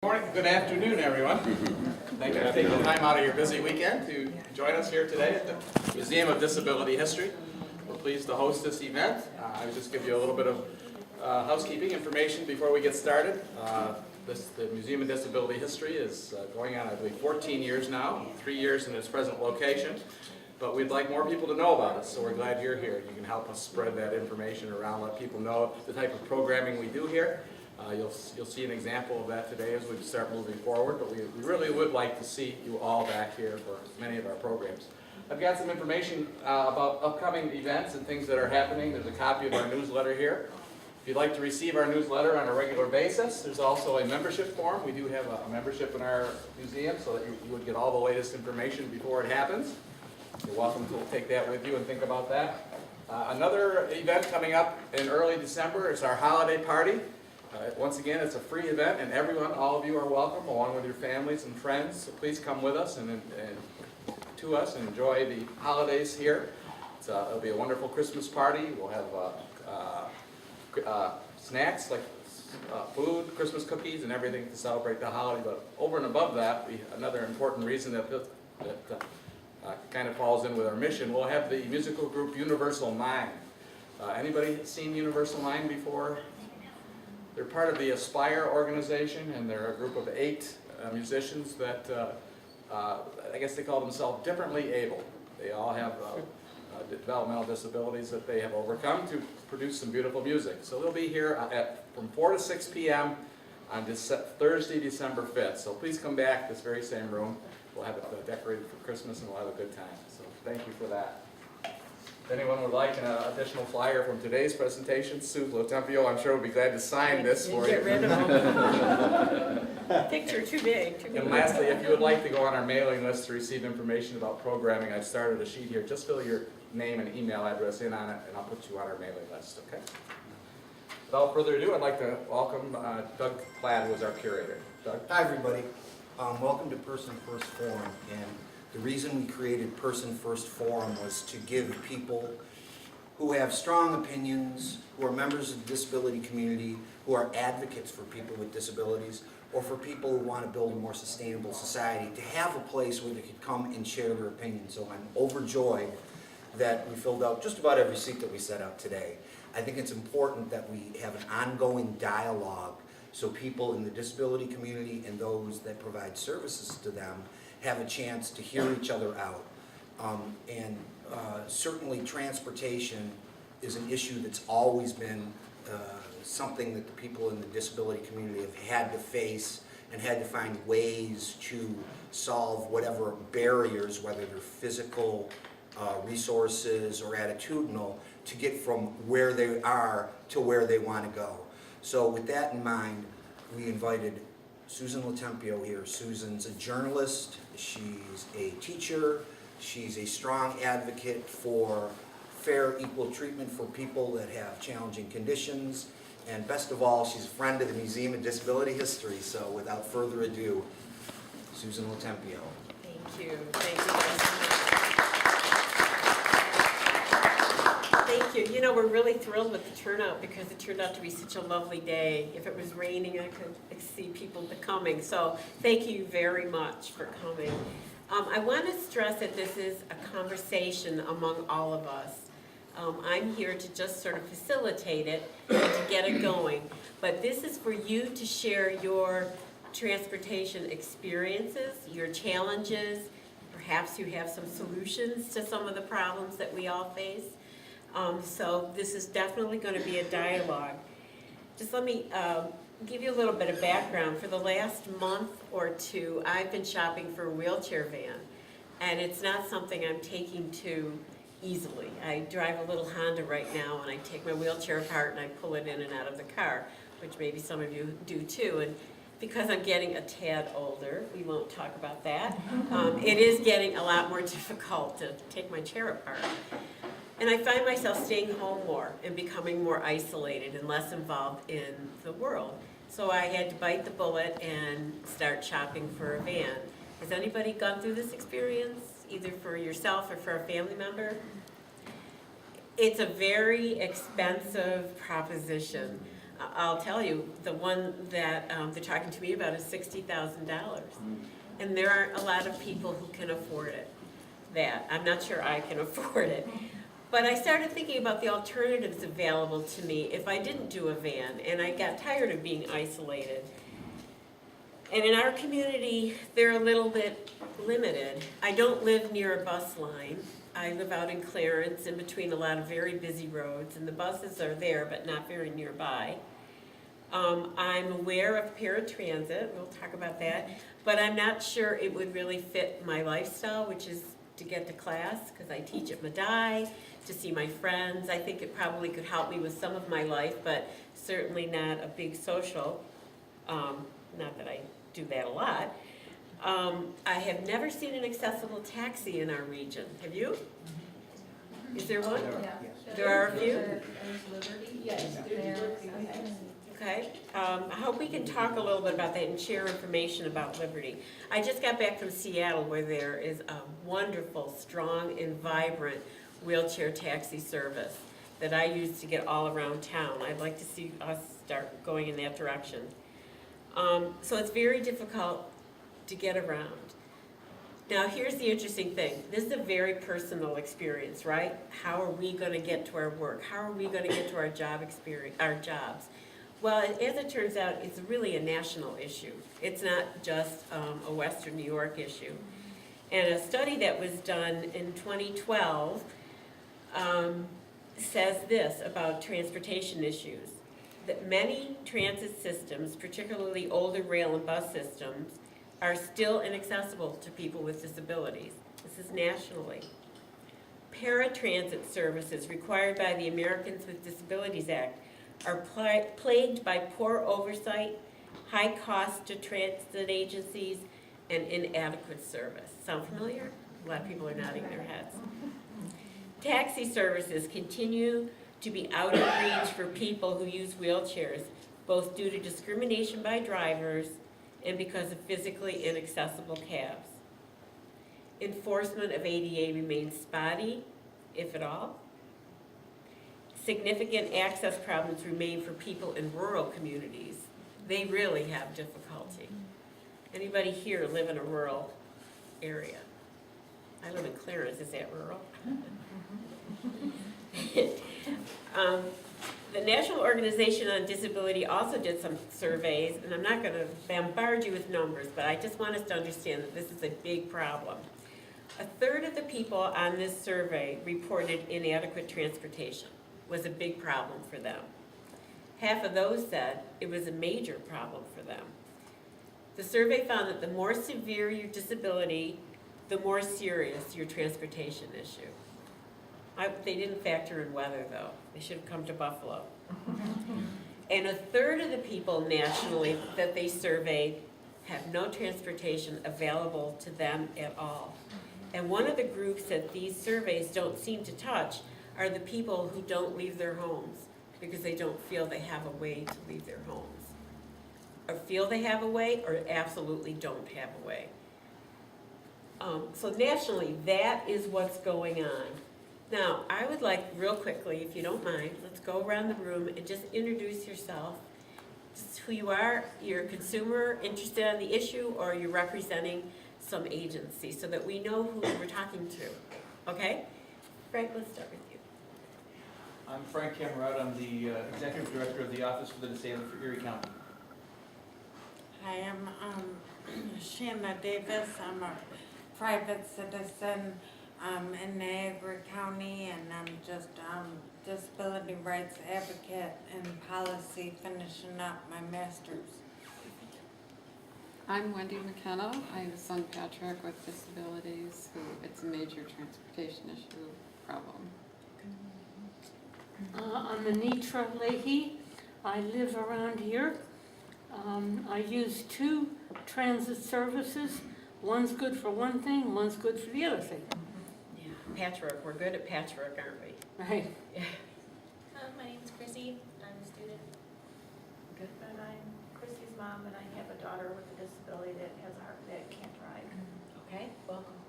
morning, good afternoon, everyone. Thank you for taking the time out of your busy weekend to join us here today at the Museum of Disability History. We're pleased to host this event. I'll just give you a little bit of housekeeping information before we get started. The Museum of Disability History is going on, I believe, 14 years now, 3 years in its present location. But we'd like more people to know about us, so we're glad you're here. You can help us spread that information around, let people know the type of programming we do here. You'll see an example of that today as we start moving forward, but we really would like to see you all back here for many of our programs. I've got some information about upcoming events and things that are happening. There's a copy of our newsletter here. If you'd like to receive our newsletter on a regular basis, there's also a membership form. We do have a membership in our museum so that you would get all the latest information before it happens. You're welcome to take that with you and think about that. Another event coming up in early December is our holiday party. Once again, it's a free event, and everyone, all of you are welcome, along with your families and friends. So please come with us and to us and enjoy the holidays here. It'll be a wonderful Christmas party. We'll have snacks like food, Christmas cookies, and everything to celebrate the holiday. But over and above that, another important reason that kind of falls in with our mission, we'll have the musical group Universal Mind. Anybody seen Universal Mind before? They're part of the Aspire organization, and they're a group of 8 musicians that I guess they call themselves differently able. They all have developmental disabilities that they have overcome to produce some beautiful music. So they'll be here from 4 to 6 p.m. on Thursday, December 5th. So please come back, this very same room. We'll have it decorated for Christmas, and we'll have a good time. So thank you for that. If anyone would like an additional flyer from today's presentation, Sue LoTempio, I'm sure would be glad to sign this for you. Get rid of them. Picture too big. And lastly, if you would like to go on our mailing list to receive information about programming, I've started a sheet here. Just fill your name and email address in on it, and I'll put you on our mailing list, okay? Without further ado, I'd like to welcome Doug Platt, who is our curator. Doug? Hi, everybody. Welcome to Person First Forum. And the reason we created Person First Forum was to give people who have strong opinions, who are members of the disability community, who are advocates for people with disabilities, or for people who want to build a more sustainable society, to have a place where they could come and share their opinions. So I'm overjoyed that we filled out just about every seat that we set out today. I think it's important that we have an ongoing dialogue so people in the disability community and those that provide services to them have a chance to hear each other out. Certainly transportation is an issue that's always been something that the people in the disability community have had to face and had to find ways to solve whatever barriers, whether they're physical resources or attitudinal, to get from where they are to where they want to go. So with that in mind, we invited Susan LoTempio here. Susan's a journalist, she's a teacher, she's a strong advocate for fair, equal treatment for people that have challenging conditions, and best of all, she's a friend of the Museum of Disability History. So without further ado, Susan LoTempio. Thank you. Thank you guys so much. Thank you. You know, we're really thrilled with the turnout because it turned out to be such a lovely day. If it was raining, I could see people coming. So thank you very much for coming. I want to stress that this is a conversation among all of us. I'm here to just sort of facilitate it and to get it going. But this is for you to share your transportation experiences, your challenges. Perhaps you have some solutions to some of the problems that we all face. So this is definitely going to be a dialogue. Just let me give you a little bit of background. For the last month or two, I've been shopping for a wheelchair van, and it's not something I'm taking to easily. I drive a little Honda right now, and I take my wheelchair apart and I pull it in and out of the car, which maybe some of you do too. And because I'm getting a tad older, we won't talk about that, it is getting a lot more difficult to take my chair apart. And I find myself staying home more and becoming more isolated and less involved in the world. So I had to bite the bullet and start shopping for a van. Has anybody gone through this experience, either for yourself or for a family member? It's a very expensive proposition. I'll tell you, the one that they're talking to me about is $60,000. And there aren't a lot of people who can afford it. I'm not sure I can afford it. But I started thinking about the alternatives available to me if I didn't do a van, and I got tired of being isolated. And in our community, they're a little bit limited. I don't live near a bus line. I live out in Clarence, in between a lot of very busy roads, and the buses are there, but not very nearby. I'm aware of paratransit, we'll talk about that, but I'm not sure it would really fit my lifestyle, which is to get to class, because I teach at Madai, to see my friends. I think it probably could help me with some of my life, but certainly not a big social, not that I do that a lot. I have never seen an accessible taxi in our region. Have you? Is there one? There are a few? Yes. Okay. I hope we can talk a little bit about that and share information about Liberty. I just got back from Seattle, where there is a wonderful, strong, and vibrant wheelchair taxi service that I use to get all around town. I'd like to see us start going in that direction. So it's very difficult to get around. Now, here's the interesting thing. This is a very personal experience, right? How are we going to get to our work? How are we going to get to our jobs? Well, as it turns out, it's really a national issue. It's not just a Western New York issue. And a study that was done in 2012 says this about transportation issues, that many transit systems, particularly older rail and bus systems, are still inaccessible to people with disabilities. This is nationally. Paratransit services required by the Americans with Disabilities Act are plagued by poor oversight, high cost to transit agencies, and inadequate service. Sound familiar? A lot of people are nodding their heads. Taxi services continue to be out of reach for people who use wheelchairs, both due to discrimination by drivers and because of physically inaccessible cabs. Enforcement of ADA remains spotty, if at all. Significant access problems remain for people in rural communities. They really have difficulty. Anybody here live in a rural area? I live in Clarence, is that rural? The National Organization on Disability also did some surveys, and I'm not going to bombard you with numbers, but I just want us to understand that this is a big problem. A third of the people on this survey reported inadequate transportation was a big problem for them. Half of those said it was a major problem for them. The survey found that the more severe your disability, the more serious your transportation issue. They didn't factor in weather, though. They should have come to Buffalo. And a third of the people nationally that they surveyed have no transportation available to them at all. And one of the groups that these surveys don't seem to touch are the people who don't leave their homes because they don't feel they have a way to leave their homes. Or feel they have a way, or absolutely don't have a way. So nationally, that is what's going on. Now, I would like, real quickly, if you don't mind, let's go around the room and just introduce yourself. Just who you are, you're a consumer interested in the issue, or you're representing some agency, so that we know who we're talking to. Okay? Frank, let's start with you. I'm Frank Camerot. I'm the Executive Director of the Office for the Disabled for Erie County. I am Shanna Davis. I'm a private citizen in Niagara County, and I'm just disability rights advocate and policy, finishing up my master's. I'm Wendy McKenna. I have a son, Patrick, with disabilities, who it's a major transportation issue problem. I'm Anitra Leahy. I live around here. I use 2 transit services. One's good for one thing, one's good for the other thing. Yeah, patchwork. We're good at patchwork, aren't we? Right. Yeah. My name's Chrissy. I'm a student. Good. And I'm Chrissy's mom, and I have a daughter with a disability that has a heart that can't drive. Okay, welcome.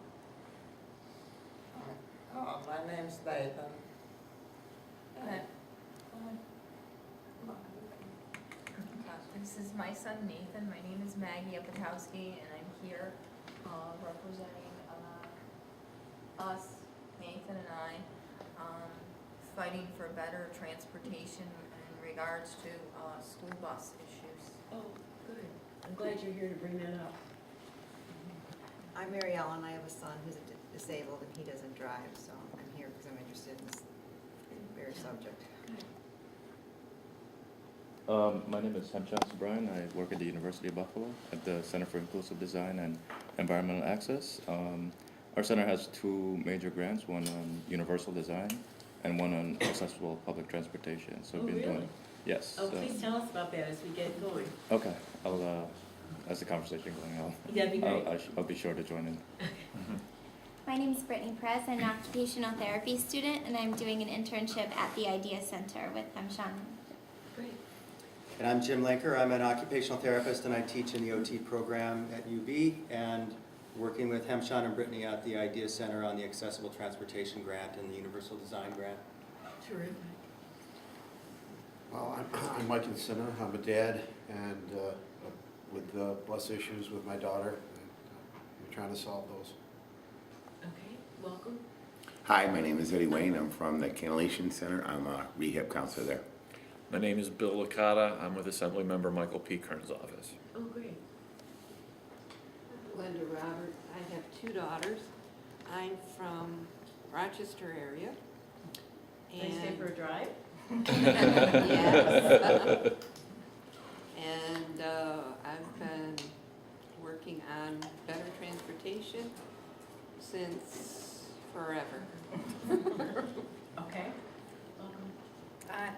Oh, my name's Nathan. is my son Nathan. My name is Maggie Apatowski, and I'm here representing us, Nathan and I, fighting for better transportation in regards to school bus issues. Oh, good. I'm glad you're here to bring that up. I'm Mary Ellen. I have a son who's disabled and he doesn't drive, so I'm here because I'm interested in this very subject. My name is Hemchas Brian. I work at the University of Buffalo at the Center for Inclusive Design and Environmental Access. Our center has two major grants, one on universal design and one on accessible public transportation. So Oh, we've been really? doing, yes. Oh, so- please tell us about that as we get going. Okay, as the conversation going, That'd be great. I'll be sure to join in. My name is Brittany Perez. I'm an occupational therapy student, and I'm doing an internship at the Idea Center with Hemshan. Great. And I'm Jim Linker. I'm an occupational therapist, and I teach in the OT program at UB, and working with Hemshan and Brittany at the Idea Center on the Accessible Transportation Grant and the Universal Design Grant. Terrific. Well, I'm Mike Sinner. I'm a dad, and with bus issues with my daughter, we're trying to solve those. Okay, welcome. Hi, my name is Eddie Wayne. I'm from the Cannellation Center. I'm a rehab counselor there. My name is Bill Licata. I'm with Assemblymember Michael P. Kern's office. Oh, great. Glenda Roberts. I have two daughters. I'm from Rochester area. Nice day for a drive? Yes. And I've been working on better transportation since forever. Okay.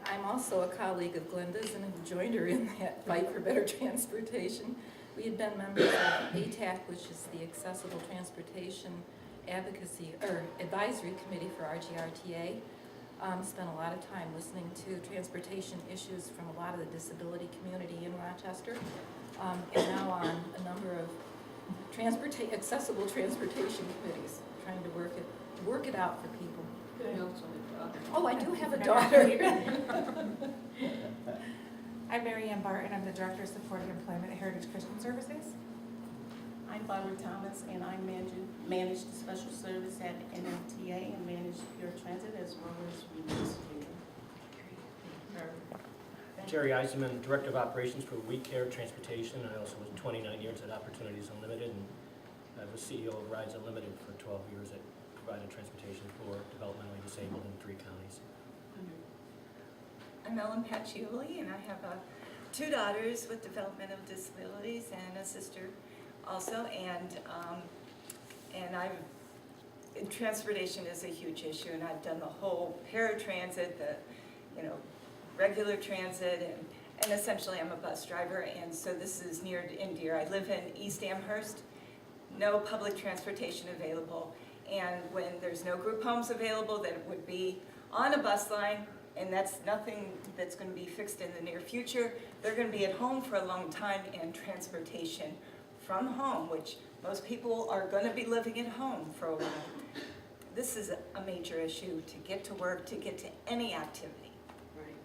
I'm also a colleague of Glenda's and have joined her in that fight for better transportation. We had been members of ATAC, which is the Accessible Transportation Advocacy or Advisory Committee for RGRTA. Spent a lot of time listening to transportation issues from a lot of the disability community in Rochester, and now on a number of accessible transportation committees, trying to work it out for people. Good. Oh, I do have a daughter. I'm Mary Ann Barton. I'm the Director of Supporting Employment at Heritage Christian Services. I'm Valerie Thomas, and I manage the special service at NMTA and manage Pure Transit as well as Reduce Jerry Eisenman, Director of Operations for We Care Transportation. I also was 29 years at Opportunities Unlimited, and I was CEO of Rides Unlimited for 12 years that provided transportation for developmentally disabled in 3 counties. I'm Ellen Pacioli, and I have two daughters with developmental disabilities and a sister also, and transportation is a huge issue, and I've done the whole paratransit, the regular transit, and essentially I'm a bus driver, and so this is near and dear. I live in East Amherst, no public transportation available, and when there's no group homes available that would be on a bus line, and that's nothing that's going to be fixed in the near future, they're going to be at home for a long time, and transportation from home, which most people are going to be living at home for a while. This is a major issue to get to work, to get to any activity. Right.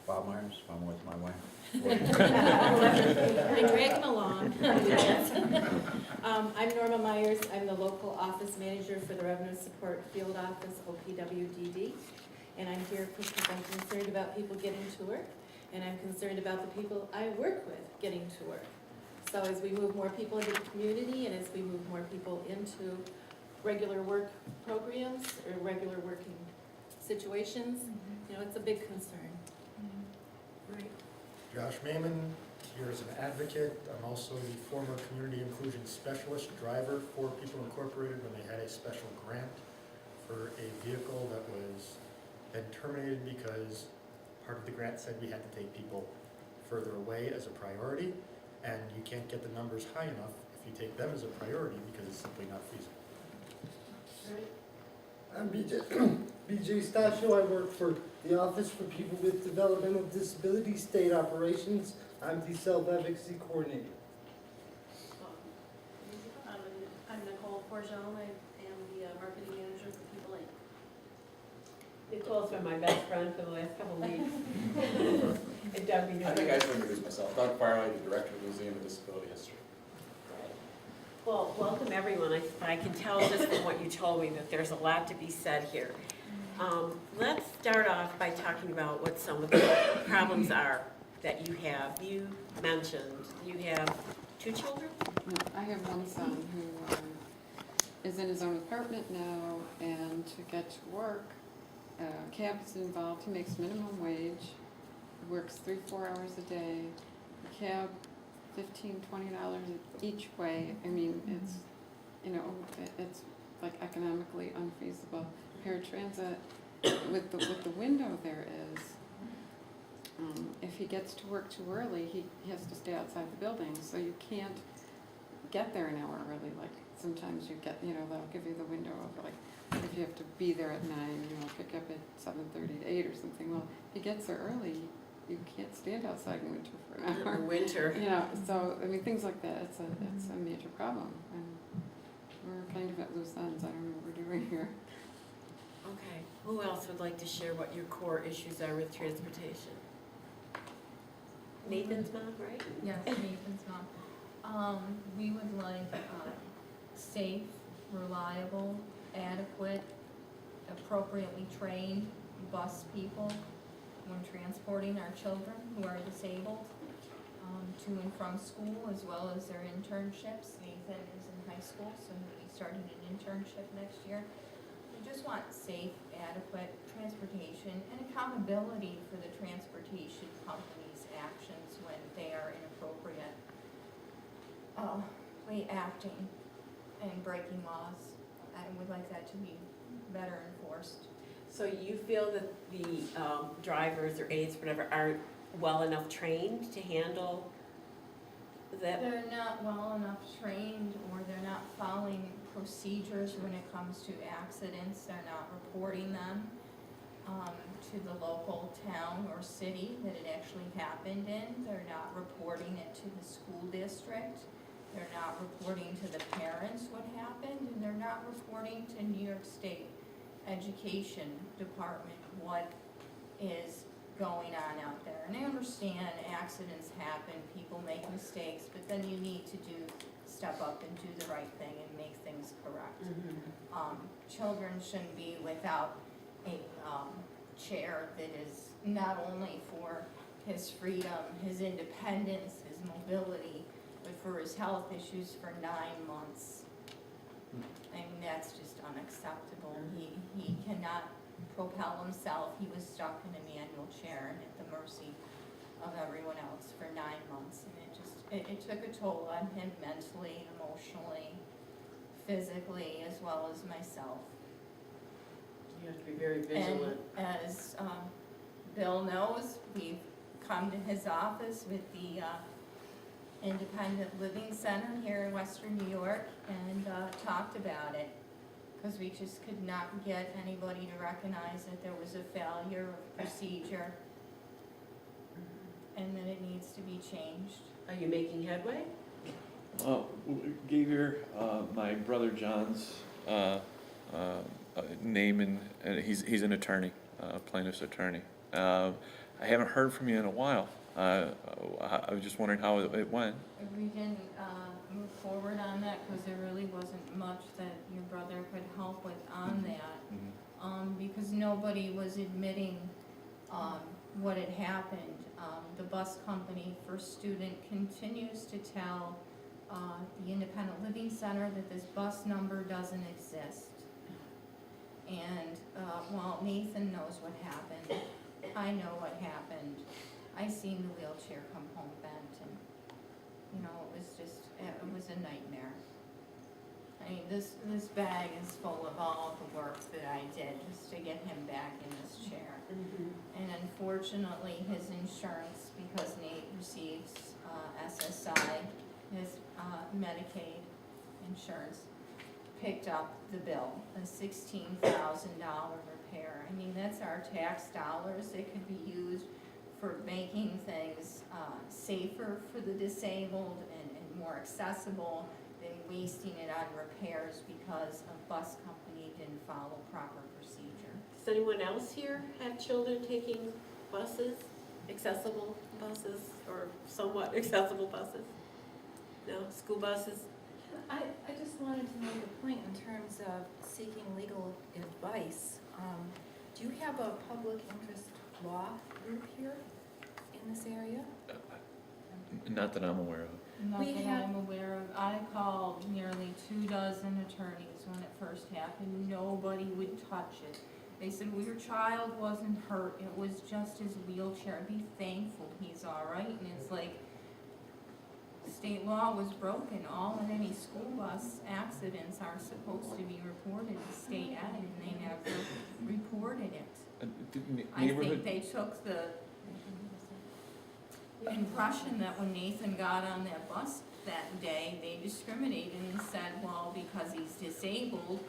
Bob Myers, I'm with my wife. I drag him along. I'm Norma Myers. I'm the local office manager for the Revenue Support Field Office, OPWDD. And I'm here because I'm concerned about people getting to work, and I'm concerned about the people I work with getting to work. So as we move more people into the community, and as we move more people into regular work programs or regular working situations, it's a big concern. Right. Josh Maiman, here as an advocate. I'm also the former community inclusion specialist driver for People Incorporated when they had a special grant for a vehicle that was then terminated because part of the grant said we had to take people further away as a priority, and you can't get the numbers high enough if you take them as a priority because it's simply not feasible. I'm BJ Stasio. I work for the Office for People with Developmental Disabilities State Operations. I'm the Self-Advocacy Coordinator. I'm Nicole Forgeon. I am the marketing manager for People Inc. School's been my best friend for the last couple of weeks. And Doug, you know. I think I should introduce myself. Doug Farley, the Director of the Museum of Disability History. Well, welcome everyone. I can tell just from what you told me that there's a lot to be said here. Let's start off by talking about what some of the problems are that you have. You mentioned you have 2 children? No, I have one son who is in his own apartment now, and to get to work, cab is involved. He makes minimum wage, works 3-4 hours a day. The cab, $15-20 each way. I mean, it's, you know, it's like economically unfeasible. Paratransit, with the window there is, if he gets to work too early, he has to stay outside the building, so you can't get there an hour early. Like sometimes you get, you know, they'll give you the window of like, if you have to be there at 9, you know, pick up at 7:30 to 8 or something. Well, if he gets there early, you can't stand outside in winter for an hour. Winter. You know, so I mean things like that. It's a major problem, and we're kind of at loose ends. I don't know what we're doing here. Okay. Who else would like to share what your core issues are with transportation? Nathan's mom, right? Yes, Nathan's mom. We would like safe, reliable, adequate, appropriately trained bus people when transporting our children who are disabled to and from school, as well as their internships. Nathan is in high school, so he'll be starting an internship next year. We just want safe, adequate transportation and accountability for the transportation company's actions when they are inappropriate, acting and breaking laws. I would like that to be better enforced. So you feel that the drivers or aides, whatever, aren't well enough trained to handle that? They're not well enough trained, or they're not following procedures when it comes to accidents. They're not reporting them to the local town or city that it actually happened in. They're not reporting it to the school district. They're not reporting to the parents what happened, and they're not reporting to New York State Education Department what is going on out there. And I understand accidents happen, people make mistakes, but then you need to step up and do the right thing and make things correct. Children shouldn't be without a chair that is not only for his freedom, his independence, his mobility, but for his health issues for 9 months. I mean, that's just unacceptable. He cannot propel himself. He was stuck in a manual chair and at the mercy of everyone else for 9 months. And it took a toll on him mentally, emotionally, physically, as well as myself. You have to be very vigilant. And as Bill knows, we've come to his office with the Independent Living Center here in Western New York and talked about it, because we just could not get anybody to recognize that there was a failure of procedure and that it needs to be changed. Are you making headway? Gave her my brother John's name, and he's an attorney, plaintiff's attorney. I haven't heard from you in a while. I was just wondering how it went. We didn't move forward on that because there really wasn't much that your brother could help with on that, because nobody was admitting what had happened. The bus company for student continues to tell the Independent Living Center that this bus number doesn't exist. And while Nathan knows what happened, I know what happened. I seen the wheelchair come home bent, and you know, it was a nightmare. I mean, this bag is full of all the work that I did just to get him back in this chair. And unfortunately, his insurance, because Nate receives SSI, his Medicaid insurance, picked up the bill, a $16,000 repair. I mean, that's our tax dollars that could be used for making things safer for the disabled and more accessible than wasting it on repairs because a bus company didn't follow proper procedure. Does anyone else here have children taking buses, accessible buses, or somewhat accessible buses? No, school buses? I just wanted to make a point in terms of seeking legal advice. Do you have a public interest law group here in this area? Not that I'm aware of. Not We that had- I'm aware of. I called nearly 24 attorneys when it first happened. Nobody would touch it. They said, well, your child wasn't hurt. It was just his wheelchair. Be thankful he's all right. And it's like, state law was broken. All and any school bus accidents are supposed to be reported to state ed, and they never reported it. I think they took the impression that when Nathan got on that bus that day, they discriminated and said, well, because he's disabled,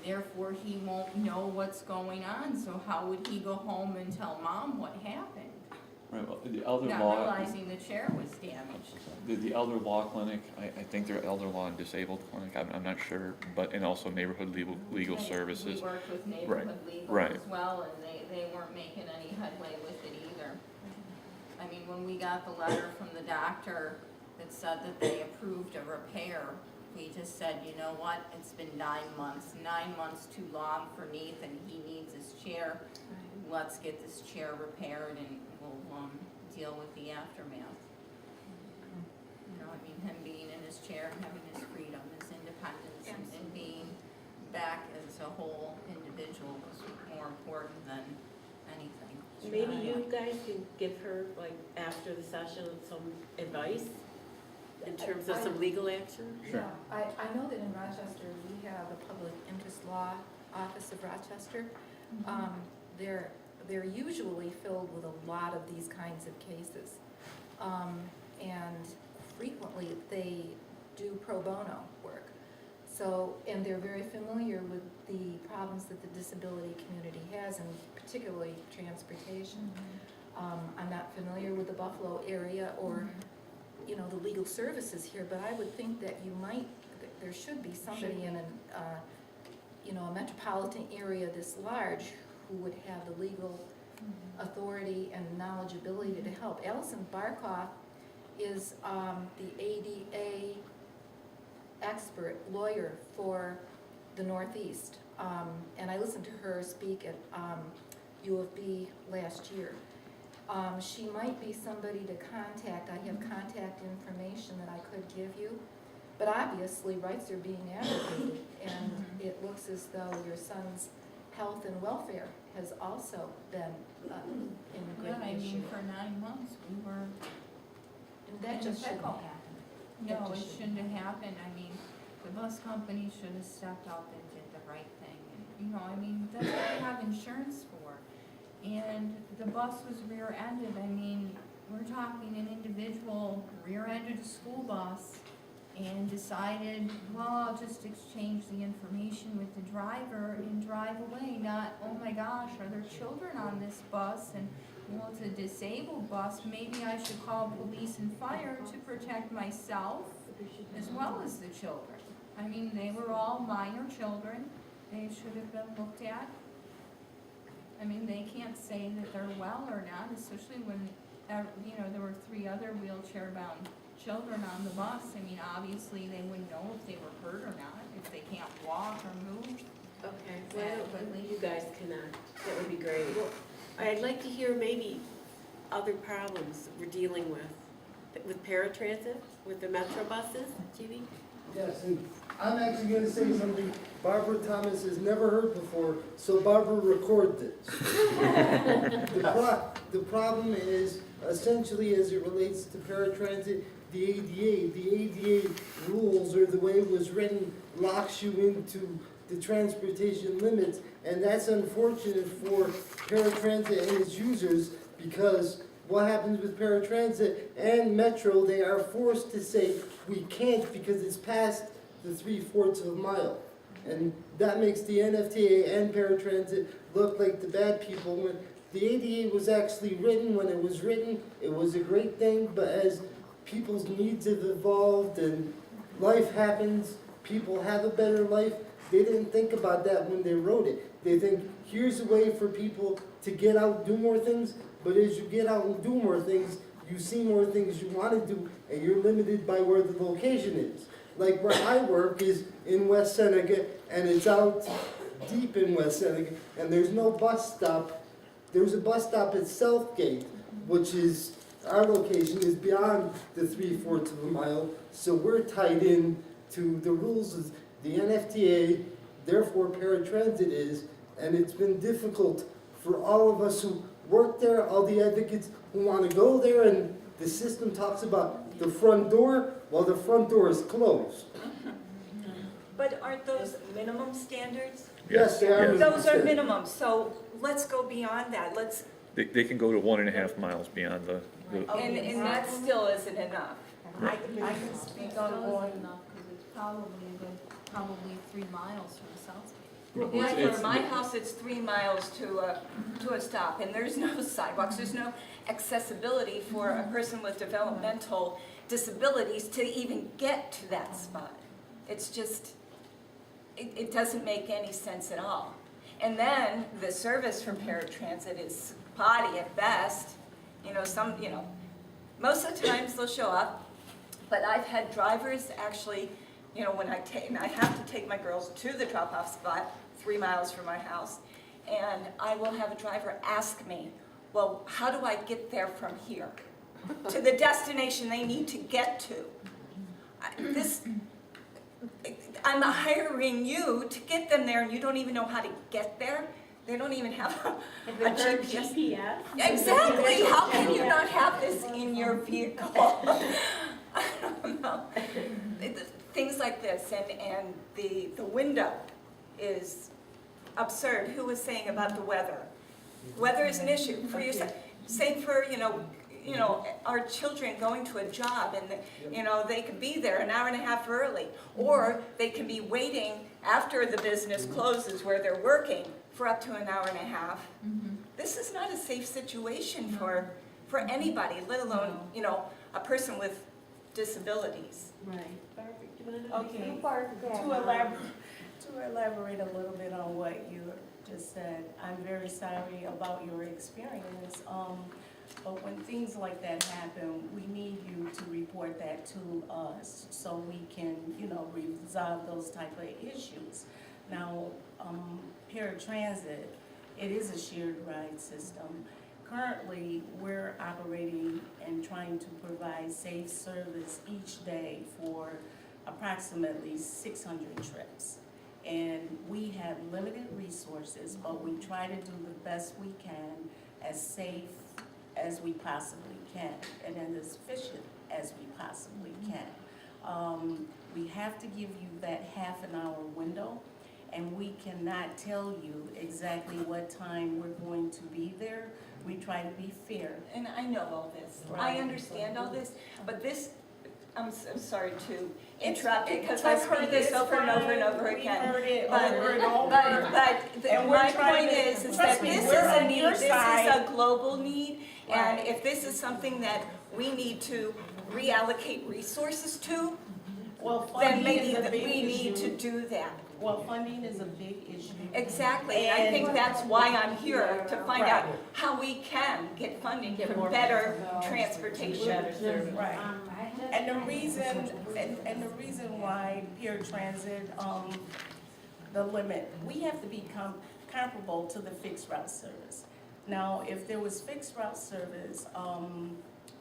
therefore he won't know what's going on, so how would he go home and tell mom what happened? Right, well, the elder Not law, realizing the chair was damaged. the elder law clinic, I think they're elder law and disabled clinic, I'm not sure, but, and also neighborhood legal services. We worked with neighborhood legal right. as well, and they weren't making any headway with it either. I mean, when we got the letter from the doctor that said that they approved a repair, we just said, you know what, it's been 9 months, 9 months too long for Nathan, he needs his chair. Let's get this chair repaired and we'll deal with the aftermath. You know, I mean, him being in his chair, having his freedom, his independence, and being back as a whole individual was more important than anything. Maybe you guys can give her, like, after the session, some advice in terms of some legal action? Sure. Yeah, I know that in Rochester, we have a public interest law office of Rochester. They're usually filled with a lot of these kinds of cases. And frequently, they do pro bono work. So, and they're very familiar with the problems that the disability community has, and particularly transportation. I'm not familiar with the Buffalo area or, you know, the legal services here, but I would think that you might, there should be somebody in an, you know, a metropolitan area this large who would have the legal authority and knowledgeability to help. Allison Barkoff is the ADA expert lawyer for the Northeast. And I listened to her speak at U of B last year. She might be somebody to contact. I have contact information that I could give you. But obviously, rights are being advocated, and it looks as though your son's health and welfare has also been in a great Yeah, I issue. mean, for 9 months, we were And that just shouldn't happen. No, That it just shouldn't have happened. I mean, the bus company should have stepped up and did the right thing. And, you know, I mean, that's what they have insurance for. And the bus was rear-ended. I mean, we're talking an individual rear-ended a school bus and decided, well, I'll just exchange the information with the driver and drive away. Not, oh my gosh, are there children on this bus? And, well, it's a disabled bus, maybe I should call police and fire to protect myself as well as the children. I mean, they were all minor children, they should have been looked at. I mean, they can't say that they're well or not, especially when, you know, there were 3 other wheelchair-bound children on the bus. I mean, obviously, they wouldn't know if they were hurt or not, if they can't walk or move. Okay, well, you guys cannot, that would be great. I'd like to hear maybe other problems we're dealing with paratransit, with the metro buses, Judy? Yes, and I'm actually gonna say something Barbara Thomas has never heard before, so Barbara, record this. The problem is, essentially, as it relates to paratransit, the ADA rules, or the way it was written, locks you into the transportation limits, and that's unfortunate for paratransit and its users, because what happens with paratransit and Metro, they are forced to say, we can't because it's past the 3/4 of a mile. And that makes the NFTA and paratransit look like the bad people. When the ADA was actually written, when it was written, it was a great thing, but as people's needs have evolved and life happens, people have a better life, they didn't think about that when they wrote it. They think, here's a way for people to get out, do more things, but as you get out and do more things, you see more things you want to do, and you're limited by where the location is. Like where I work is in West Seneca, and it's out deep in West Seneca, and there's no bus stop. There's a bus stop at Southgate, which is, our location is beyond the 3/4 of a mile, so we're tied in to the rules of the NFTA, therefore paratransit is, and it's been difficult for all of us who work there, all the advocates who want to go there, and the system talks about the front door, well, the front door is closed. But aren't those minimum standards? Yes, they are. Those are minimum, so let's go beyond that. Let's, They can go to 1.5 miles beyond the and that still isn't enough. I can speak on Close enough, because it's probably 3 miles from Southgate. Yeah, for my house, it's 3 miles to a stop, and there's no sidewalks, there's no accessibility for a person with developmental disabilities to even get to that spot. It's just, it doesn't make any sense at all. And then the service from paratransit is spotty at best. Most of the times they'll show up, but I've had drivers actually, when I have to take my girls to the drop-off spot, 3 miles from my house, and I will have a driver ask me, well, how do I get there from here to the destination they need to get to? I'm hiring you to get them there, and you don't even know how to get there? They don't even have a GPS. Exactly. How can you not have this in your vehicle? I don't know. Things like this, and the window is absurd. Who was saying about the weather? Weather is an issue for yourself. Same for, our children going to a job, and they could be there an hour and a half early, or they can be waiting after the business closes where they're working for up to an hour and a half. This is not a safe situation for anybody, let alone, a person with disabilities. Right. Okay, to elaborate a little bit on what you just said, I'm very sorry about your experience. But when things like that happen, we need you to report that to us so we can, resolve those type of issues. Now, paratransit, it is a shared ride system. Currently, we're operating and trying to provide safe service each day for approximately 600 trips. And we have limited resources, but we try to do the best we can, as safe as we possibly can, and as efficient as we possibly can. We have to give you that half-an-hour window, and we cannot tell you exactly what time we're going to be there. We try to be fair. And I know all this. Right. I understand all this, but this, I'm so sorry to interrupt because I've heard this over and over and over again. We heard it But- over and over. But my point is that trust me, this is we're a on need, your this is side. a global need. And Right. if this is something that we need to reallocate resources to, Well, then funding maybe is a that big we need issue. to do that. Well, funding is a big issue. Exactly, and I think that's why I'm here, to find out Right. how we can get funding Get for more better transportation. Right. And the reason why paratransit, the limit, we have to be comparable to the fixed route service. Now, if there was fixed route service,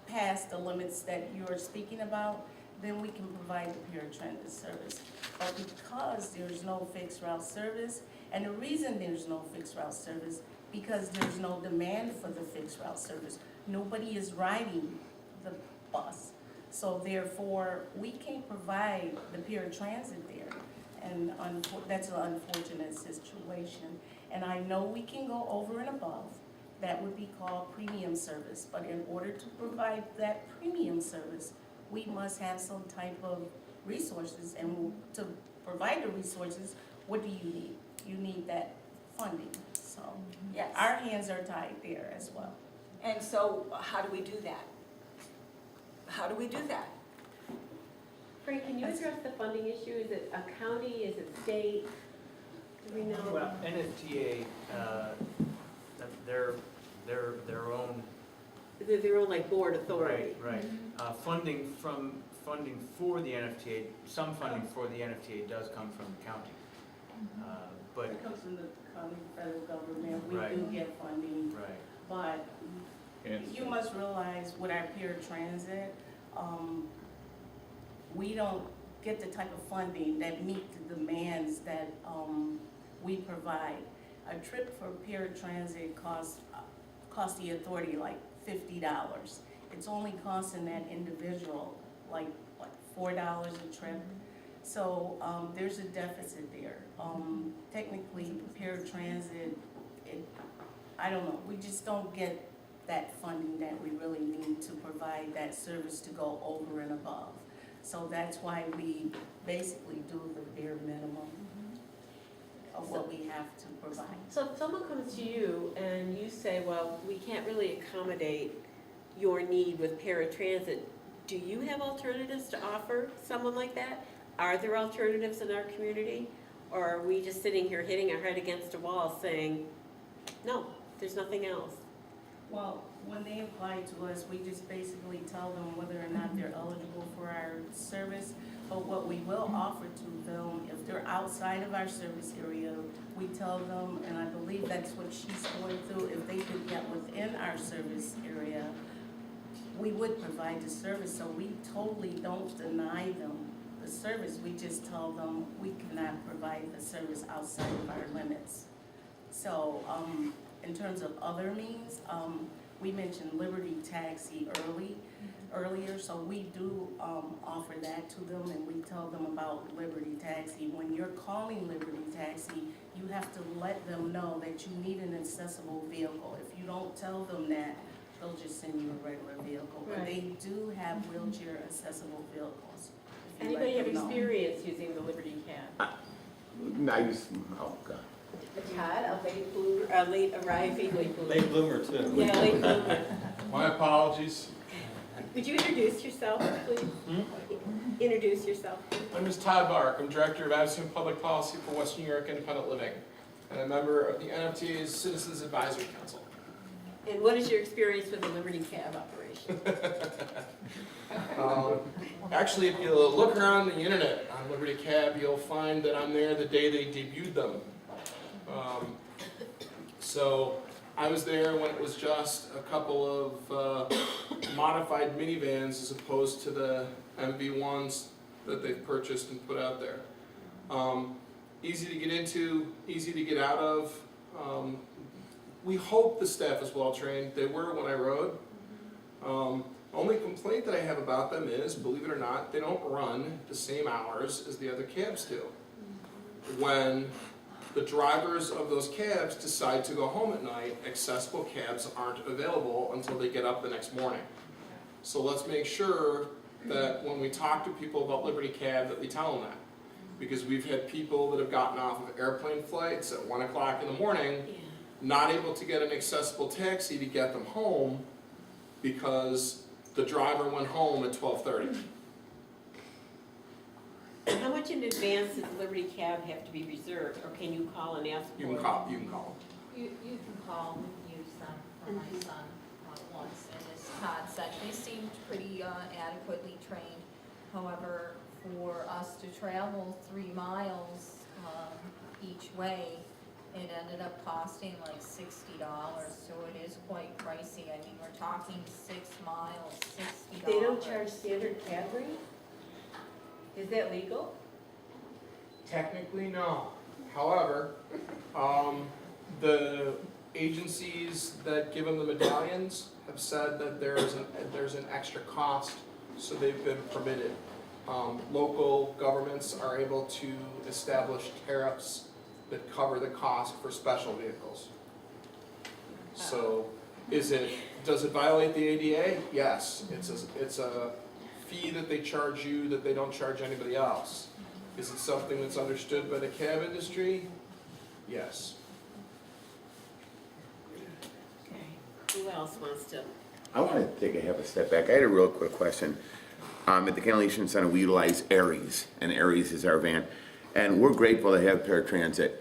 past the limits that you're speaking about, then we can provide the paratransit service. But because there's no fixed route service, and the reason there's no fixed route service, because there's no demand for the fixed route service. Nobody is riding the bus. So therefore, we can't provide the paratransit there. And that's an unfortunate situation. And I know we can go over and above. That would be called premium service. But in order to provide that premium service, we must have some type of resources. And to provide the resources, what do you need? You need that funding. So Yes. our hands are tied there as well. And so how do we do that? How do we do that? Frank, can you address the funding issue? Is it a county, is it state? Do we know? Well, NFTA, they're their own. They're their own like board authority. Right. Funding for the NFTA, some funding for the NFTA does come from the county. But It comes from the county, federal government, we Right. do get funding, right. but you must realize with our paratransit, we don't get the type of funding that meet the demands that we provide. A trip for paratransit costs the authority like $50. It's only costing that individual like $4 a trip. So there's a deficit there. Technically, paratransit, I don't know, we just don't get that funding that we really need to provide that service to go over and above. So that's why we basically do the bare minimum of what we have to provide. So if someone comes to you and you say, well, we can't really accommodate your need with paratransit, do you have alternatives to offer someone like that? Are there alternatives in our community? Or are we just sitting here hitting our head against a wall saying, no, there's nothing else? Well, when they apply to us, we just basically tell them whether or not they're eligible for our service. But what we will offer to them, if they're outside of our service area, we tell them, and I believe that's what she's going through, if they could get within our service area, we would provide the service. So we totally don't deny them the service. We just tell them we cannot provide the service outside of our limits. So in terms of other means, we mentioned Liberty Taxi earlier, so we do offer that to them, and we tell them about Liberty Taxi. When you're calling Liberty Taxi, you have to let them know that you need an accessible vehicle. If you don't tell them that, they'll just send you a regular vehicle. But they do have wheelchair accessible vehicles. if you let Anybody have them know. experience using the Liberty cab? Nice, oh God. Todd, a late arriving, Late bloomer too. Yeah, late bloomer. My apologies. Would you introduce yourself, please? Introduce yourself. My name is Todd Bark. I'm Director of Advocacy and Public Policy for Western New York Independent Living, and a member of the NFTA's Citizens Advisory Council. And what is your experience with the Liberty cab operation? Actually, if you look around the internet on Liberty Cab, you'll find that I'm there the day they debuted them. So I was there when it was just a couple of modified minivans as opposed to the MV1s that they've purchased and put out there. Easy to get into, easy to get out of. We hope the staff is well trained. They were when I rode. Only complaint that I have about them is, believe it or not, they don't run the same hours as the other cabs do. When the drivers of those cabs decide to go home at night, accessible cabs aren't available until they get up the next morning. So let's make sure that when we talk to people about Liberty Cab that we tell them that. Because we've had people that have gotten off of airplane flights at 1 o'clock in the morning, not able to get an accessible taxi to get them home because the driver went home at 12:30. And how much in advance does the Liberty cab have to be reserved, or can you call and ask for it? You can call them. You can call and use them for my son once, and as Todd said, they seemed pretty adequately trained. However, for us to travel 3 miles each way, it ended up costing like $60, so it is quite pricey. I mean, we're talking 6 miles, $60. They don't charge standard cab rate? Is that legal? Technically, no. However, the agencies that give them the medallions have said that there's an extra cost, so they've been permitted. Local governments are able to establish tariffs that cover the cost for special vehicles. So, does it violate the ADA? Yes. It's a fee that they charge you that they don't charge anybody else. Is it something that's understood by the cab industry? Yes. Okay. Who else wants to? I want to take a half a step back. I had a real quick question. At the Canalation Center, we utilize Aries, and Aries is our van. And we're grateful to have paratransit.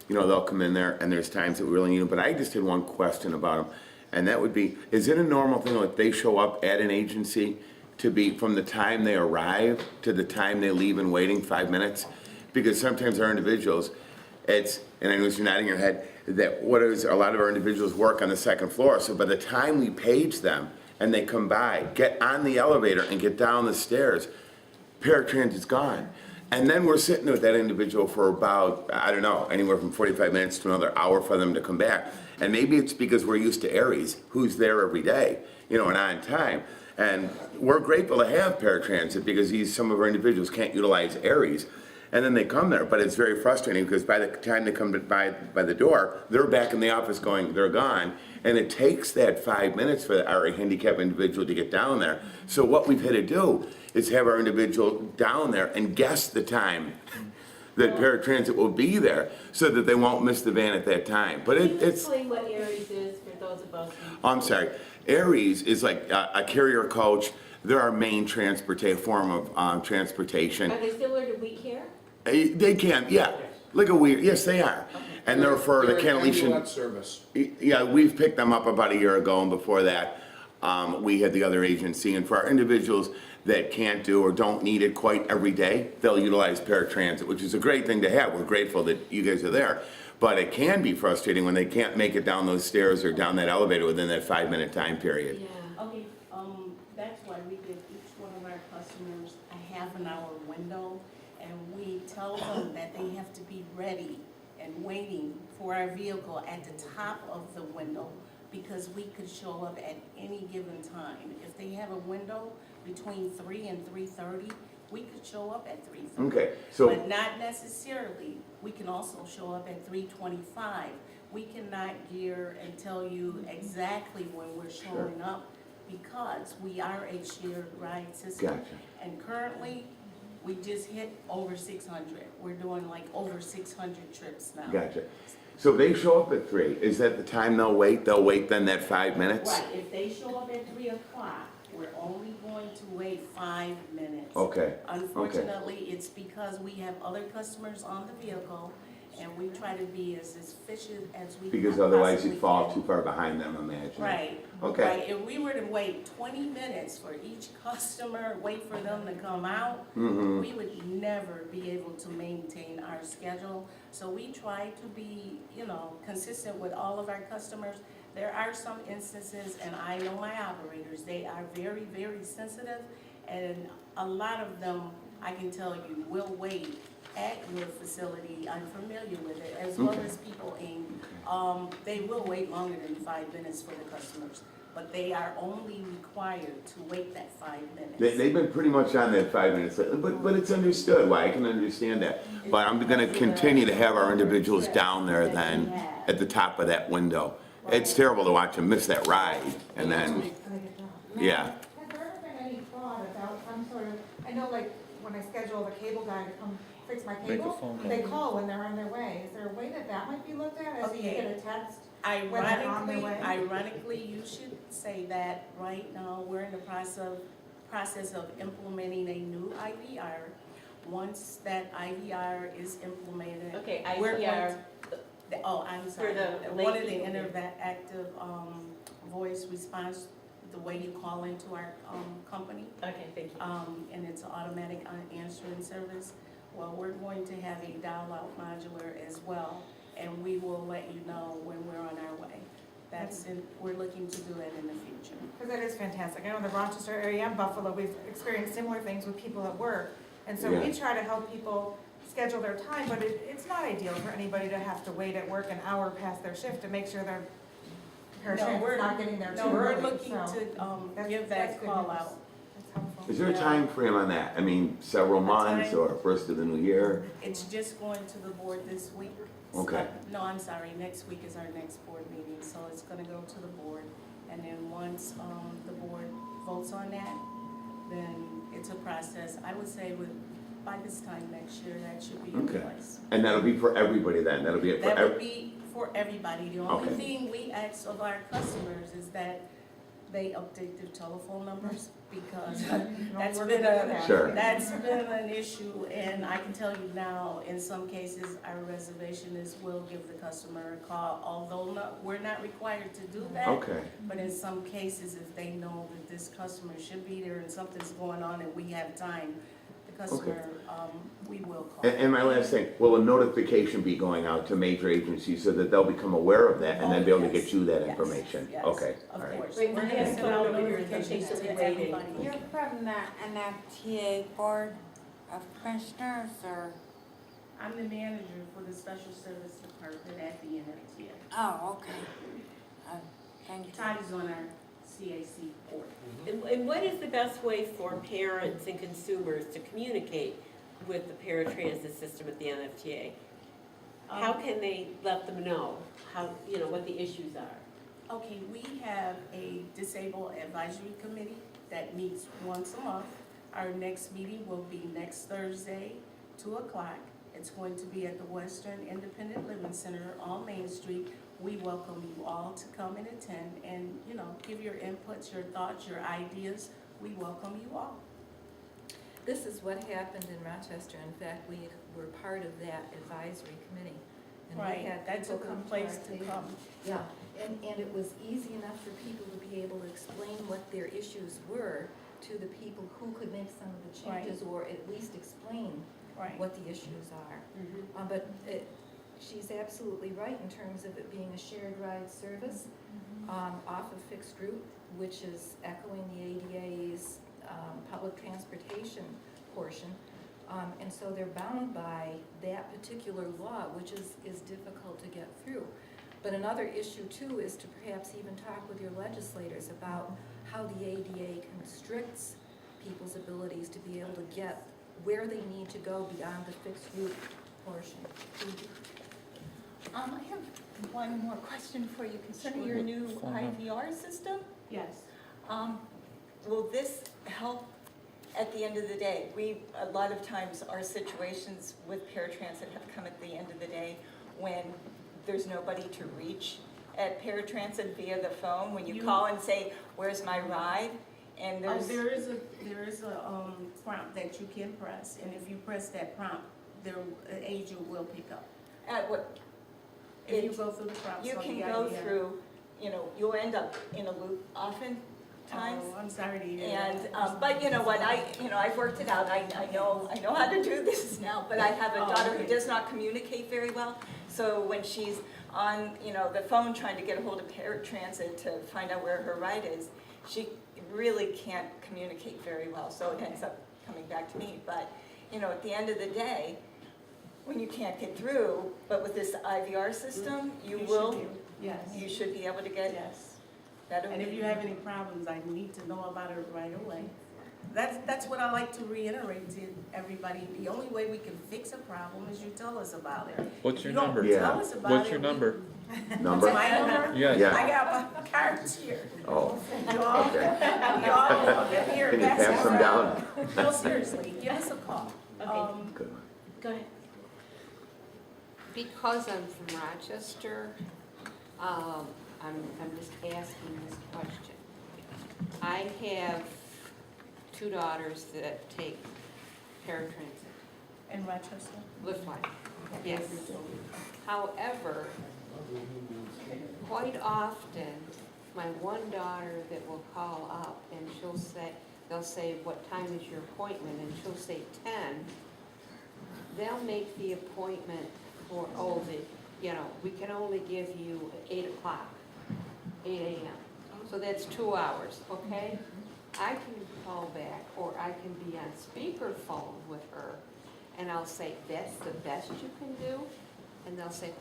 you know, they'll come in there and there's times that we really need them. But I just had one question about them, and that would be, is it a normal thing like they show up at an agency to be from the time they arrive to the time they leave and waiting 5 minutes? Because sometimes our individuals, and I know you're nodding your head, that a lot of our individuals work on the second floor, so by the time we page them and they come by, get on the elevator and get down the stairs, paratransit's gone. And then we're sitting with that individual for about, I don't know, anywhere from 45 minutes to another hour for them to come back. And maybe it's because we're used to Aries, who's there every day, you know, and on time. And we're grateful to have paratransit because some of our individuals can't utilize Aries. And then they come there, but it's very frustrating because by the time they come by the door, they're back in the office going, they're gone. And it takes that 5 minutes for our handicapped individual to get down there. So what we've had to do is have our individual down there and guess the time that paratransit will be there so that they won't miss the van at that time. But Can you it's, explain what Aries is for those of us who... I'm sorry, Aries is like a carrier coach. They're our main form of transportation. Are they similar to We Care? They can, yeah. Like a weird, yes, they are. And they're for the Canaletian. Ambulance service. Yeah, we've picked them up about a year ago, and before that, we had the other agency. And for our individuals that can't do or don't need it quite every day, they'll utilize paratransit, which is a great thing to have. We're grateful that you guys are there. But it can be frustrating when they can't make it down those stairs or down that elevator within that 5 minute time period. Yeah. Okay, that's why we give each one of our customers a half an hour window, and we tell them that they have to be ready and waiting for our vehicle at the top of the window, because we could show up at any given time. If they have a window between 3 and 3:30, we could show up at 3:30. Okay, so. But not necessarily. We can also show up at 3:25. We cannot gear and tell you exactly when we're showing up because we are a shared ride system. Gotcha. And currently, we just hit over 600. We're doing like over 600 trips now. Gotcha. So if they show up at 3, is that the time they'll wait? They'll wait then that 5 minutes? Right, if they show up at 3 o'clock, we're only going to wait 5 minutes. Okay. Unfortunately, it's because we have other customers on the vehicle, and we try to be as efficient as we Because possibly otherwise you'd fall can. too far behind them, imagine. Right. Okay. Right. If we were to wait 20 minutes for each customer, wait for them to come out, we would never be able to maintain our schedule. So we try to be, consistent with all of our customers. There are some instances, and I know my operators, they are very, very sensitive, and a lot of them, I can tell you, will wait at your facility. I'm familiar with it, as well as people in, they will wait longer than 5 minutes for the customers, but they are only required to wait that 5 minutes. They've been pretty much on that 5 minutes, but it's understood why, I can understand that. But I'm gonna continue to have our individuals down there then, at the top of that window. It's terrible to watch them miss that ride, and then, yeah. Has there ever been any thought about some sort of, I know like when I schedule the cable guy to come fix my Make a cable, phone they call. call when they're on their way. Is there a way that might be looked at, as you Okay. get a text when they're on their way? Ironically, you should say that right now, we're in the process of implementing a new IVR. Once that IVR is implemented. Okay, we're going IVR. I'm sorry. the One of lady the who- interactive voice response, the way you call into our company. Okay, thank you. And it's an automatic answering service. Well, we're going to have a dial-out modular as well, and we will let you know when we're on our way. We're looking to do it in the future. Because that is fantastic. I know in the Rochester area and Buffalo, we've experienced similar things with people at work. And so we try to help people schedule their time, but it's not ideal for anybody to have to wait at work an hour past their shift to make sure their paratransit's not getting there too early. We're looking So to give that good call news. out. That's helpful. Is there a time frame on that? I mean, several months or first of the new year? It's just going to the board this week. Okay. No, I'm sorry, next week is our next board meeting, so it's gonna go to the board. And then once, the board votes on that, then it's a process. I would say by this time next year, that should be in place. And that'll be for everybody then? That'll be it for That would be for everybody. The only Okay. thing we ask of our customers is that they update their telephone numbers, because Sure. that's been an issue, and I can tell you now, in some cases, our reservationists will give the customer a call, although we're not required to do that. Okay. But in some cases, if they know that this customer should be there and something's going on and we have time, the customer, we will call. And my last thing, will a notification be going out to major agencies so that they'll become aware of that and then be able to get you that Yes, information? yes, Okay, all of right. course. Wait, We're we're gonna gonna send out put over notifications your to waiting. everybody. You're from the NFTA Board of Commissioners, or? I'm the manager for the Special Service Department at the NFTA. Oh, okay. Thank you. Todd is on our CAC board. And what is the best way for parents and consumers to communicate with the paratransit system at the NFTA? How can they let them know what the issues are? Okay, we have a disabled advisory committee that meets once a month. Our next meeting will be next Thursday, 2 o'clock. It's going to be at the Western Independent Living Center on Main Street. We welcome you all to come and attend and, give your inputs, your thoughts, your ideas. We welcome you all. This is what happened in Rochester. In fact, we were part of that advisory committee. And we Right, had that's a people good come to place our to table. come. Yeah, and it was easy enough for people to be able to explain what their issues were to the people who could make some of the changes, or at least explain Right. what the issues are. But she's absolutely right in terms of it being a shared ride service off of fixed route, which is echoing the ADA's public transportation portion. And so they're bound by that particular law, which is difficult to get through. But another issue too is to perhaps even talk with your legislators about how the ADA constricts people's abilities to be able to get where they need to go beyond the fixed route portion. I have one more question for you concerning your new IVR system. Yes. Will this help at the end of the day? A lot of times our situations with paratransit have come at the end of the day when there's nobody to reach at paratransit via the phone. When you call and say, "Where's my ride?" And there's there is a prompt that you can press, and if you press that prompt, an agent will pick up. at what If you go through the prompts you on can the go IVR. through, you'll end up in a loop often times. Oh, I'm sorry to hear And, that. but you know what, I've worked it out, I know how to do this now, but I have a daughter who does not communicate very well. So when she's on, the phone trying to get a hold of paratransit to find out where her ride is, she really can't communicate very well, so it ends up coming back to me. But, at the end of the day, when you can't get through, but with this IVR system, you should be able to get better. And if you have any problems, I need to know about it right away. That's what I like to reiterate to everybody. The only way we can fix a problem is you tell us about it. What's If your you don't number? tell us about What's it, your we- number? Number? My number? Yes. Yeah. I got my cards here. Oh, You all, you all, here, can you pass them down? No, seriously, give us a call. Good. Go ahead. Because I'm from Rochester, I'm just asking this question. I have 2 daughters that take paratransit. In Rochester? Liftline, yes. However, quite often, my one daughter that will call up and they'll say, "What time is your appointment?" And she'll say 10. They'll make the appointment for, we can only give you 8 o'clock, 8 a.m. So that's 2 hours, okay? I can call back, or I can be on speakerphone with her, and I'll say, "That's the best you can do?" And they'll say,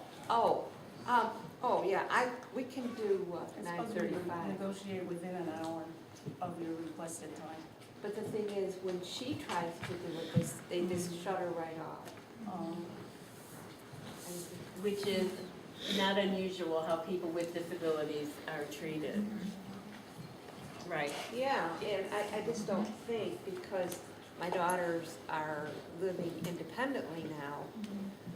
we can do It's supposed to be 9:35. negotiated within an hour of your requested time. But the thing is, when she tries to do it, they just shut her right off. Which is not unusual how people with disabilities are treated. Right. Yeah, and I just don't think, because my daughters are living independently now,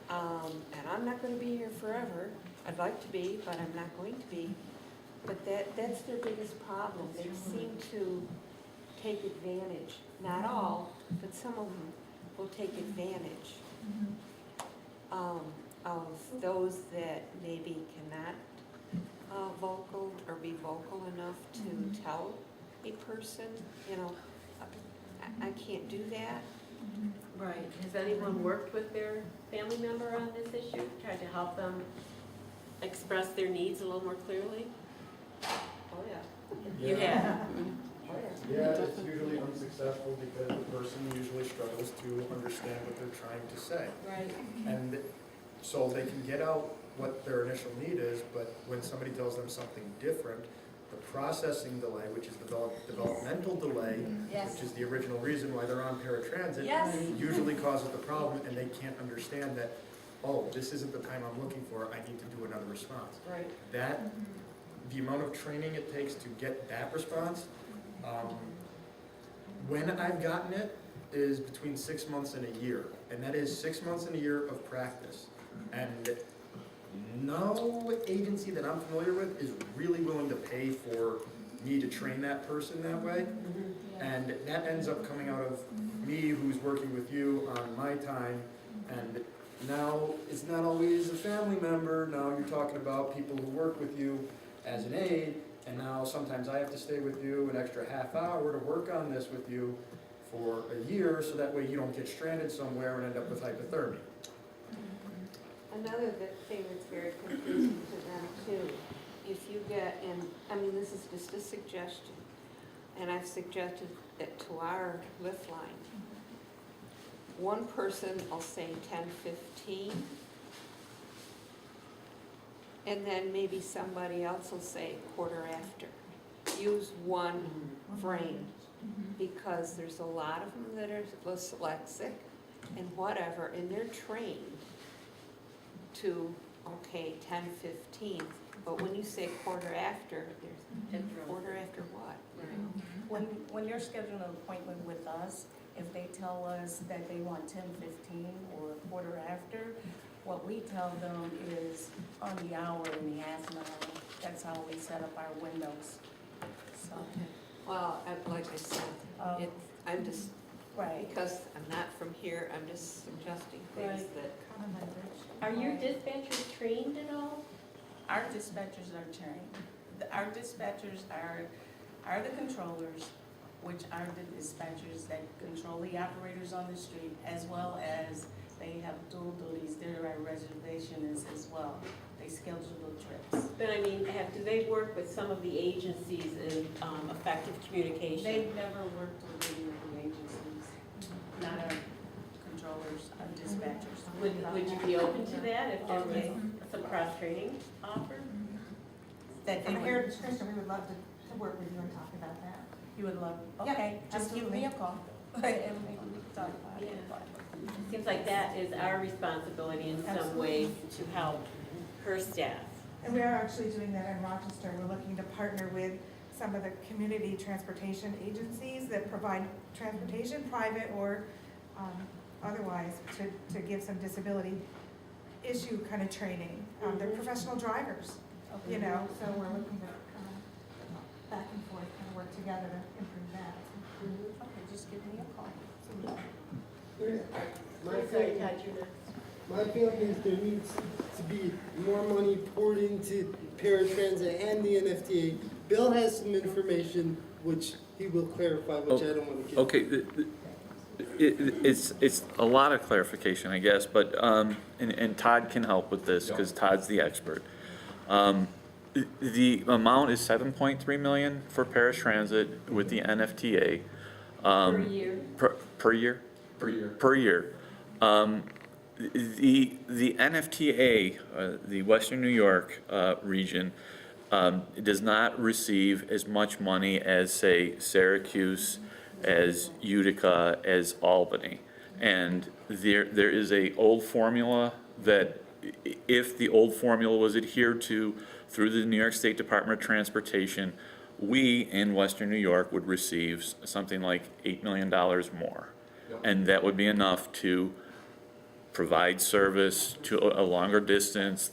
and I'm not going to be here forever. I'd like to be, but I'm not going to be. But that's their biggest problem. They seem to take advantage, not all, but some of them will take advantage of those that maybe cannot vocal or be vocal enough to tell a person, you know, I can't do that. Right. Has anyone worked with their family member on this issue, tried to help them express their needs a little more clearly? Oh, yeah. You have? Yeah, it's usually unsuccessful because the person usually struggles to understand what they're trying to say. Right. And so they can get out what their initial need is, but when somebody tells them something different, the processing delay, which is the developmental delay, Yes. which is the original reason why they're on paratransit, Yes. usually causes the problem, and they can't understand that, oh, this isn't the time I'm looking for, I need to do another response. Right. That, the amount of training it takes to get that response, when I've gotten it, is between 6 months and a year, and that is 6 months and a year of practice. And no agency that I'm familiar with is really willing to pay for me to train that person that way. And that ends up coming out of me, who's working with you on my time. And now it's not always a family member. Now you're talking about people who work with you as an aide. And now sometimes I have to stay with you an extra half hour to work on this with you for a year, so that way you don't get stranded somewhere and end up with hypothermia. Another thing that's very confusing to them too, if you get, and I mean, this is just a suggestion, and I've suggested it to our lift line. One person will say 10:15, and then maybe somebody else will say quarter after. Use one frame, because there's a lot of them that are dyslexic and whatever, and they're trained to, okay, 10:15, but when you say quarter after, there's quarter after what? When you're scheduling an appointment with us, if they tell us that they want 10:15 or a quarter after, what we tell them is on the hour and the half an hour. That's how we set up our windows. So, Well, like I said, I'm just, right. because I'm not from here, I'm just suggesting things Right. that. Are your dispatchers trained at all? Our dispatchers are trained. Our dispatchers are the controllers, which are the dispatchers that control the operators on the street, as well as they have dual duties. They're our reservationists as well. They schedule the trips. But I mean, do they work with some of the agencies in effective communication? They've never worked with any of the agencies, not our controllers, our dispatchers. Would you be open to that if there was some cross-training offered? That from Heritage Christian, we would love to work with you and talk about that. You would love, Yeah, okay, just give me a call. And maybe we can talk about it. It seems like that is our responsibility in some ways to help her staff. And we are actually doing that in Rochester. We're looking to partner with some of the community transportation agencies that provide transportation, private or otherwise, to give some disability issue kind of training. They're professional drivers, you know, so we're looking to back and forth kind of work together to improve that. Okay, just give me a call. My feeling is there needs to be more money poured into paratransit and the NFTA. Bill has some information which he will clarify, which I don't want to get. Okay, it's a lot of clarification, I guess, but, and Todd can help with this, because Todd's the expert. The amount is 7.3 million for paratransit with the NFTA. Per year? Per year? Per year. Per year. The NFTA, the Western New York region, does not receive as much money as, say, Syracuse, as Utica, as Albany. And there is a old formula that, if the old formula was adhered to through the New York State Department of Transportation, we in Western New York would receive something like $8 million more. And that would be enough to provide service to a longer distance.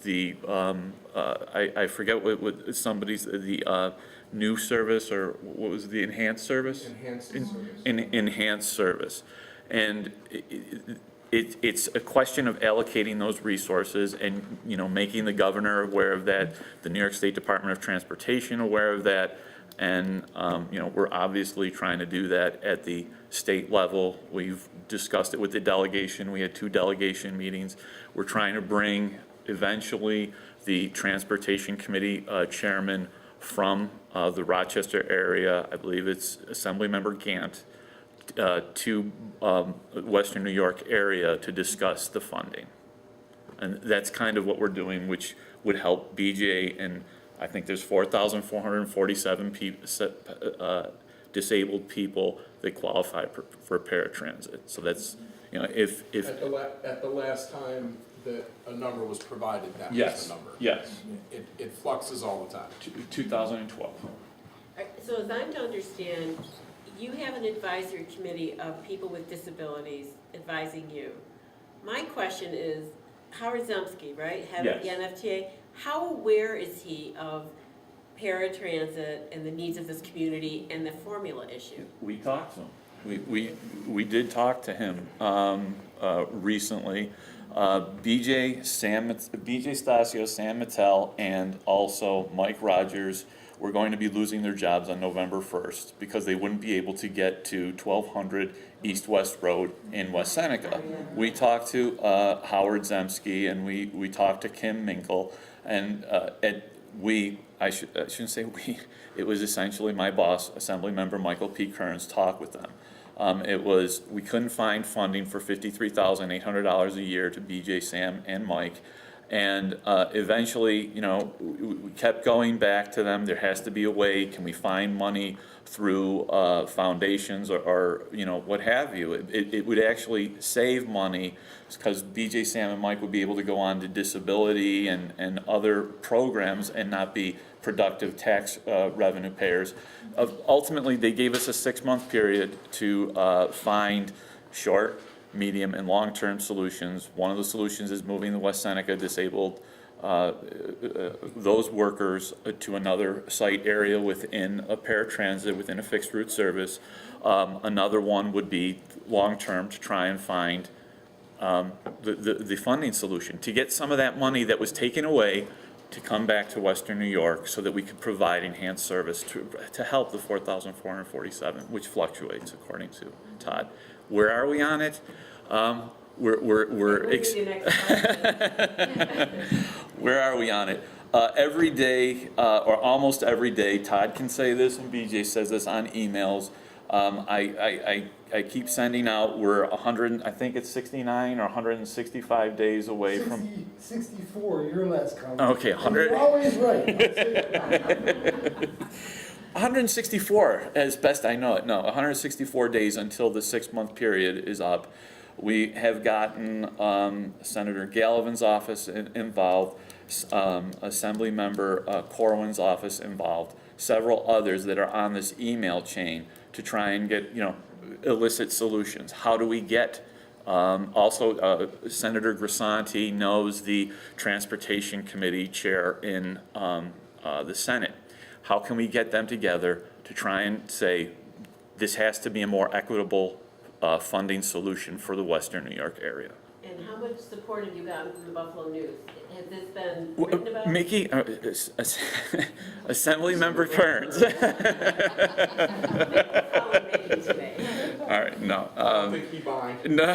I forget what somebody's, the new service, or what was the enhanced service? Enhanced service. Enhanced service. And it's a question of allocating those resources and, making the governor aware of that, the New York State Department of Transportation aware of that. And, we're obviously trying to do that at the state level. We've discussed it with the delegation. We had 2 delegation meetings. We're trying to bring eventually the Transportation Committee chairman from the Rochester area, I believe it's Assemblymember Gant, to Western New York area to discuss the funding. And that's kind of what we're doing, which would help BJ, and I think there's 4,447 disabled people that qualify for paratransit. So that's, if At the last time that a number was provided, that was yes, the number. yes, It fluxes all the time. 2012. So as I'm to understand, you have an advisory committee of people with disabilities advising you. My question is, Howard Zemsky, right, head of the NFTA, how aware is he of paratransit and the needs of this community and the formula issue? We talked to him. We did talk to him recently. BJ Stasio, Sam Mattel, and also Mike Rogers were going to be losing their jobs on November 1st because they wouldn't be able to get to 1200 East West Road in West Seneca. We talked to Howard Zemsky, and we talked to Kim Minkle, and I shouldn't say we, it was essentially my boss, Assemblymember Michael P. Kearns, talked with them. We couldn't find funding for $53,800 a year to BJ, Sam, and Mike. And eventually, we kept going back to them. There has to be a way. Can we find money through foundations or what have you? It would actually save money because BJ, Sam, and Mike would be able to go on to disability and other programs and not be productive tax revenue payers. Ultimately, they gave us a 6-month period to find short, medium, and long-term solutions. One of the solutions is moving the West Seneca disabled those workers to another site area within a paratransit, within a fixed route service. Another one would be long-term to try and find the funding solution to get some of that money that was taken away to come back to Western New York so that we could provide enhanced service to help the 4,447, which fluctuates according to Todd. Where are we on it? Where are we on it? Every day, or almost every day, Todd can say this and BJ says this on emails. I keep sending out, we're 100, I think it's 69 or 165 days away from... 64, you're less common. Okay, 100. You're always right. 164, as best I know it. No, 164 days until the 6-month period is up. We have gotten Senator Gallivan's office involved, Assemblymember Corwin's office involved, several others that are on this email chain to try and get, illicit solutions. How do we get, also Senator Grisanti knows the Transportation Committee chair in the Senate. How can we get them together to try and say, this has to be a more equitable funding solution for the Western New York area? And how much support have you gotten from the Buffalo News? Has this been written about? Mickey, Assemblymember Kearns. All right, no. I don't think he binds. No,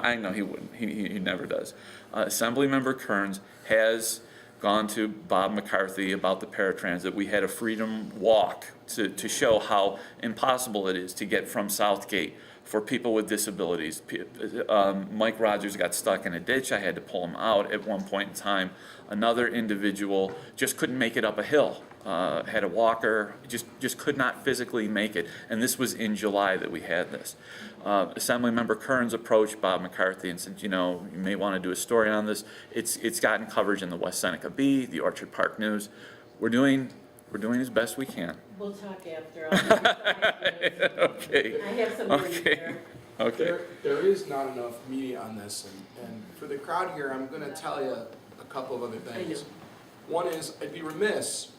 I know he wouldn't. He never does. Assemblymember Kearns has gone to Bob McCarthy about the paratransit. We had a freedom walk to show how impossible it is to get from Southgate for people with disabilities. Mike Rogers got stuck in a ditch. I had to pull him out at one point in time. Another individual just couldn't make it up a hill. Had a walker, just could not physically make it. And this was in July that we had this. Assemblymember Kearns approached Bob McCarthy and said, you may want to do a story on this. It's gotten coverage in the West Seneca Bee, the Orchard Park News. We're doing as best we can. We'll talk after. Okay. I have some more here. Okay. There is not enough media on this, and for the crowd here, I'm gonna tell you a couple of other things. One is, I'd be remiss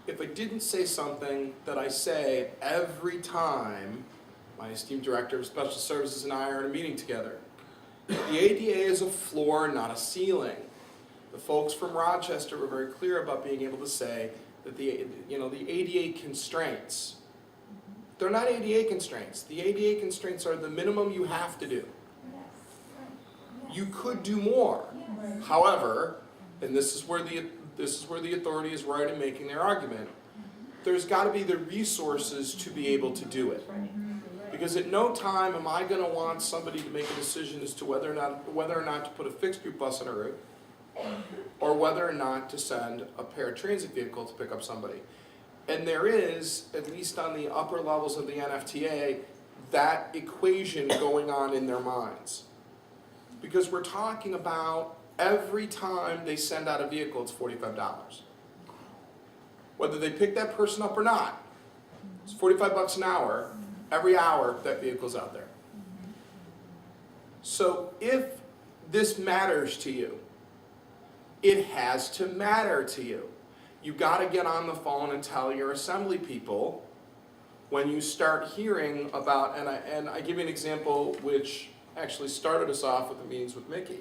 if I didn't say something that I say every time my esteemed Director of Special Services and I are in a meeting together. The ADA is a floor, not a ceiling. The folks from Rochester were very clear about being able to say that the ADA constraints, they're not ADA constraints. The ADA constraints are the minimum you have to do. You could do more. However, and this is where the authority is right in making their argument, there's got to be the resources to be able to do it. Because at no time am I going to want somebody to make a decision as to whether or not to put a fixed route bus on a route, or whether or not to send a paratransit vehicle to pick up somebody. And there is, at least on the upper levels of the NFTA, that equation going on in their minds. Because we're talking about every time they send out a vehicle, it's $45. Whether they pick that person up or not, it's $45 an hour. Every hour that vehicle's out there. So if this matters to you, it has to matter to you. You got to get on the phone and tell your assembly people when you start hearing about, and I give you an example which actually started us off with the meetings with Mickey.